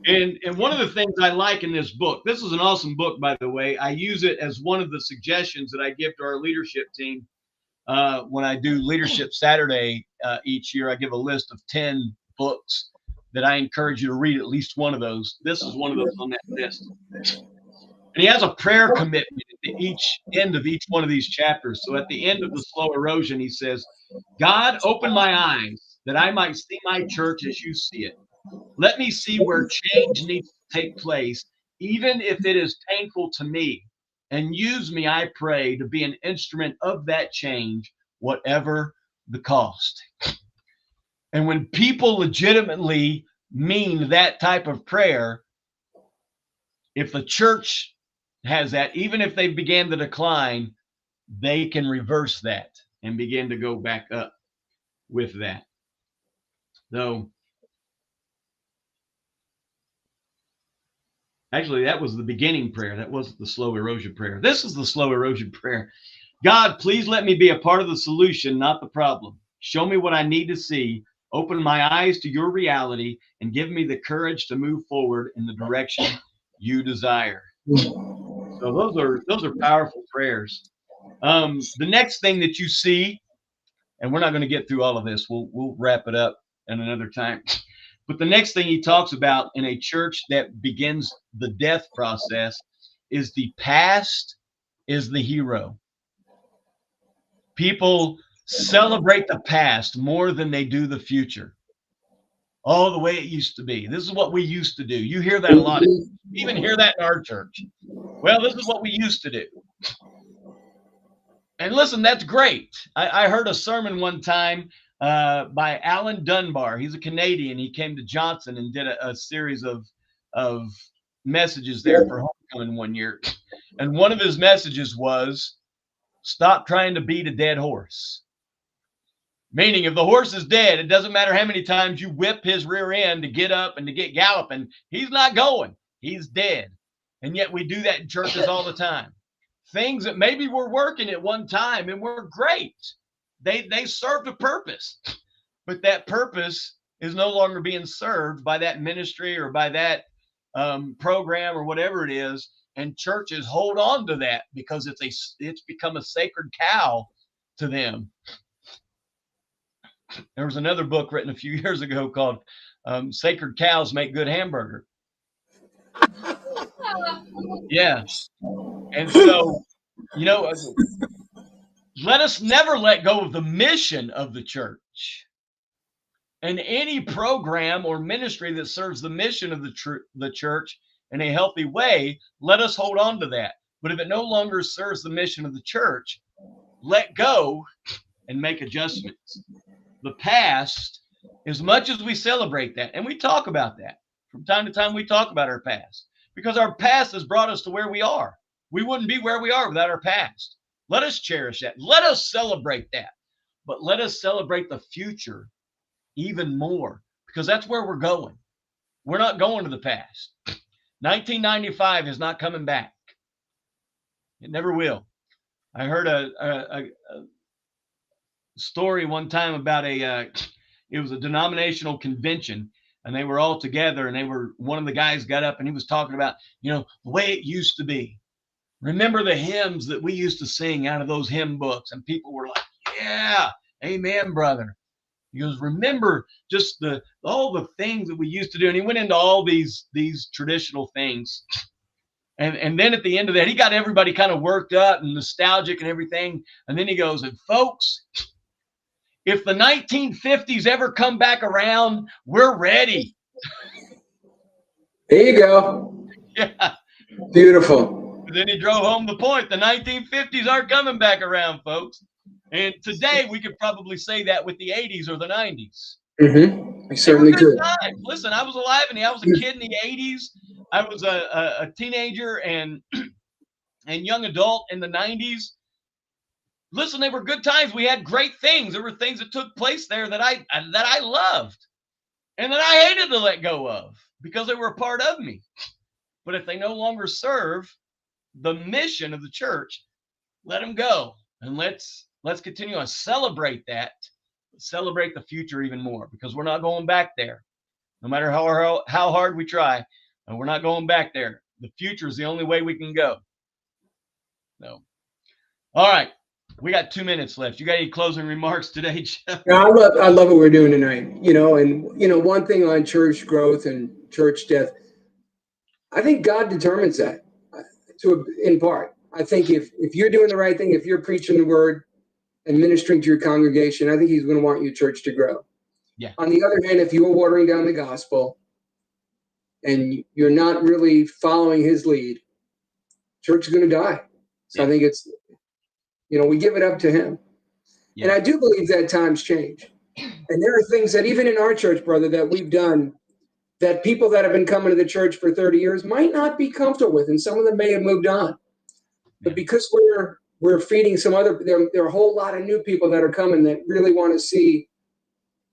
And one of the things I like in this book, this is an awesome book, by the way. I use it as one of the suggestions that I give to our leadership team when I do Leadership Saturday each year. I give a list of 10 books that I encourage you to read at least one of those. This is one of those on that list. And he has a prayer commitment at each end of each one of these chapters. So at the end of the slow erosion, he says, God, open my eyes that I might see my church as you see it. Let me see where change needs to take place, even if it is painful to me. And use me, I pray, to be an instrument of that change, whatever the cost. And when people legitimately mean that type of prayer, if the church has that, even if they began to decline, they can reverse that and begin to go back up with that. So, actually, that was the beginning prayer. That wasn't the slow erosion prayer. This is the slow erosion prayer. God, please let me be a part of the solution, not the problem. Show me what I need to see. Open my eyes to your reality and give me the courage to move forward in the direction you desire. So those are powerful prayers. The next thing that you see, and we're not going to get through all of this. We'll wrap it up in another time. But the next thing he talks about in a church that begins the death process is the past is the hero. People celebrate the past more than they do the future. Oh, the way it used to be. This is what we used to do. You hear that a lot. You even hear that in our church. Well, this is what we used to do. And listen, that's great. I heard a sermon one time by Alan Dunbar. He's a Canadian. He came to Johnson and did a series of messages there for homecoming one year. And one of his messages was, Stop trying to beat a dead horse. Meaning, if the horse is dead, it doesn't matter how many times you whip his rear end to get up and to get galloping. He's not going. He's dead. And yet we do that in churches all the time. Things that maybe were working at one time and were great. They served a purpose. But that purpose is no longer being served by that ministry or by that program or whatever it is. And churches hold on to that because it's become a sacred cow to them. There was another book written a few years ago called Sacred Cows Make Good Hamburger. Yeah. And so, let us never let go of the mission of the church. And any program or ministry that serves the mission of the church in a healthy way, let us hold on to that. But if it no longer serves the mission of the church, let go and make adjustments. The past, as much as we celebrate that, and we talk about that from time to time, we talk about our past because our past has brought us to where we are. We wouldn't be where we are without our past. Let us cherish that. Let us celebrate that. But let us celebrate the future even more because that's where we're going. We're not going to the past. 1995 is not coming back. It never will. I heard a story one time about it was a denominational convention and they were all together and one of the guys got up and he was talking about, the way it used to be. Remember the hymns that we used to sing out of those hymn books? And people were like, yeah, amen, brother. He goes, remember just all the things that we used to do. And he went into all these traditional things. And then at the end of that, he got everybody kind of worked up and nostalgic and everything. And then he goes, and folks, if the 1950s ever come back around, we're ready. There you go. Yeah. Beautiful. Then he drove home the point. The 1950s aren't coming back around, folks. And today we could probably say that with the 80s or the 90s. Mm-hmm. We certainly could. Listen, I was alive and I was a kid in the 80s. I was a teenager and young adult in the 90s. Listen, they were good times. We had great things. There were things that took place there that I loved and that I hated to let go of because they were a part of me. But if they no longer serve the mission of the church, let them go. And let's continue to celebrate that. Celebrate the future even more because we're not going back there. No matter how hard we try, and we're not going back there. The future is the only way we can go. No. All right. We got 2 minutes left. You got any closing remarks today, Jeff? No, I love what we're doing tonight. And one thing on church growth and church death, I think God determines that in part. I think if you're doing the right thing, if you're preaching the word and ministering to your congregation, I think he's going to want your church to grow. Yeah. On the other hand, if you're watering down the gospel and you're not really following his lead, church is going to die. So yeah. I think it's, we give it up to him. Yeah. And I do believe that times change. And there are things that even in our church, brother, that we've done that people that have been coming to the church for 30 years might not be comfortable with. And some of them may have moved on. But because we're feeding there are a whole lot of new people that are coming that really want to see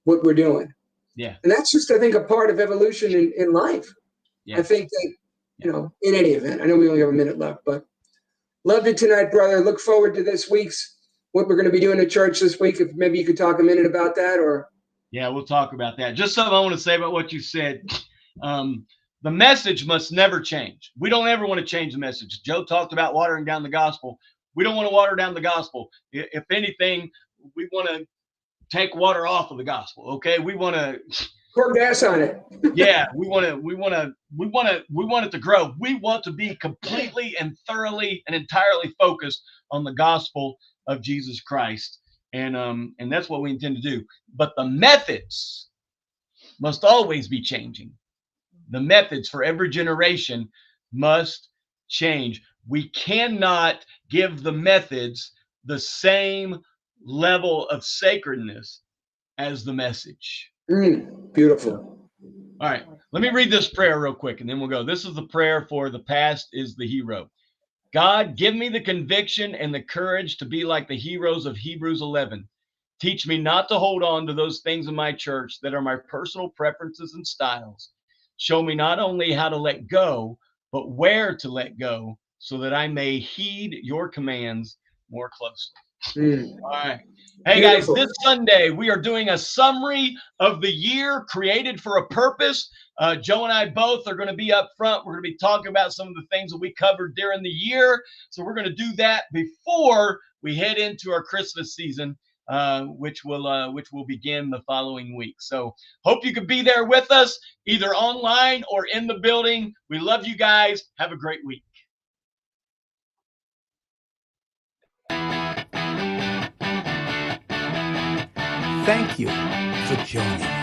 what we're doing. Yeah. And that's just, I think, a part of evolution in life. Yeah. I think that, in any event, I know we only have a minute left, but loved it tonight, brother. Look forward to what we're going to be doing at church this week. If maybe you could talk a minute about that or. Yeah, we'll talk about that. Just something I want to say about what you said. The message must never change. We don't ever want to change the message. Joe talked about watering down the gospel. We don't want to water down the gospel. If anything, we want to take water off of the gospel. Okay, we want to pour gas on it. Yeah, we want it to grow. We want to be completely and thoroughly and entirely focused on the gospel of Jesus Christ, and that's what we intend to do. But the methods must always be changing. The methods for every generation must change. We cannot give the methods the same level of sacredness as the message. Beautiful. All right. Let me read this prayer real quick and then we'll go. This is the prayer for the past is the hero. God, give me the conviction and the courage to be like the heroes of Hebrews 11. Teach me not to hold on to those things in my church that are my personal preferences and styles. Show me not only how to let go, but where to let go so that I may heed your commands more closely. All right. Hey guys, Beautiful. this Sunday we are doing a summary of the year created for a purpose. Joe and I both are going to be up front. We're going to be talking about some of the things that we covered during the year. So we're going to do that before we head into our Christmas season, which will begin the following week. So hope you could be there with us, either online or in the building. We love you guys. Have a great week. Thank you for joining us.